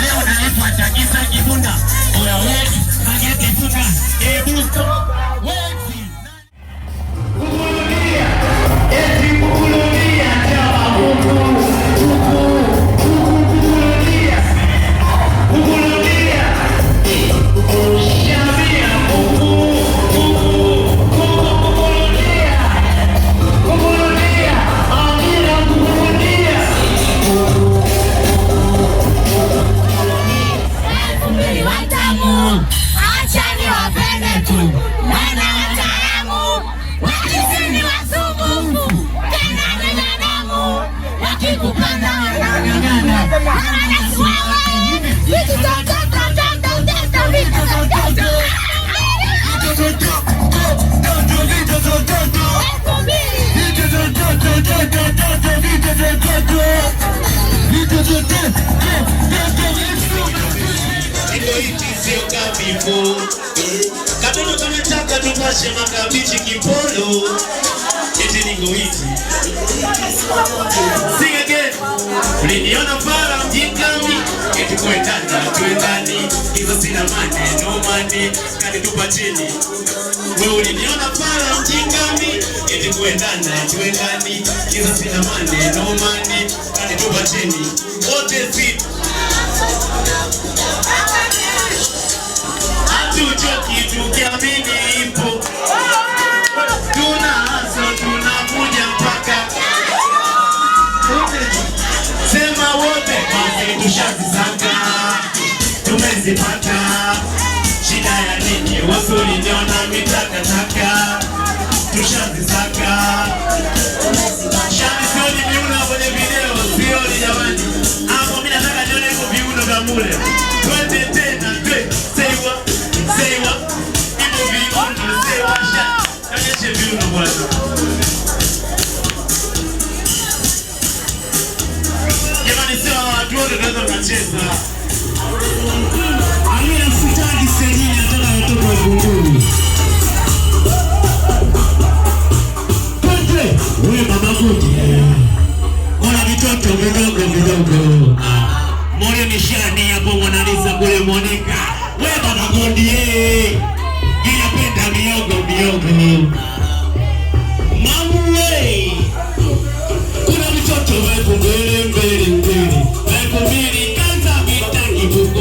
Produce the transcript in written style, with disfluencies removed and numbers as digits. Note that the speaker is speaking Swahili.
Leo naitwa Chakisa Kibunda. Oya wewe, Magia Kibunda. Busto. Kukurudia. Eti kukurudia chama kuku. Kukurudia. Kukurudia. Shabia kuku. Kukurudia. Kukurudia. Amira kukurudia. Watamu, acha ni wapende tu, wana wataalamu, wakisi ni wasubufu, tena binadamu, wakikupanda wananyang'ana, wanasuawa, vitu toto, katoto kanataka tupashe makabichi kipolo. Eti ningo iti sing again. Uliniona fara mjikami. Eti kuendana tuendani. Hizo sina mane, no money. Kani tupa chini. Wewe uliniona fara mjikami. Eti kuendana tuendani. Hizo sina mane, no money. Kani tupa chini. Wote sit. Hatuchoki tukiamini ipo. Tunaanza tunakuja mpaka. Sema wote basi tushazisaka. Tumezipata. Shida ya nini? Wasuli niona mitakataka. Tushazisaka. Shani sioni miuno kwenye video. Sioni jamani. Hapo mimi nataka nione hivyo viuno vya mule. Twende tena. Say what? Ipo viuno. Say what? Kanyeshe viuno bwana. Jamani sio watu wote tunaweza kucheza. Amina futadi sejini nataka watoto wa Bunguni. Twende. Wewe mama Guti. Ona vitoto vidogo. Mole nishani hapo mwanaliza kule Monica. Wewe baba Guti inapenda miogo. Mamu we. Kuna vitoto wewe mbele. Wewe mbele kanza vitaki huko.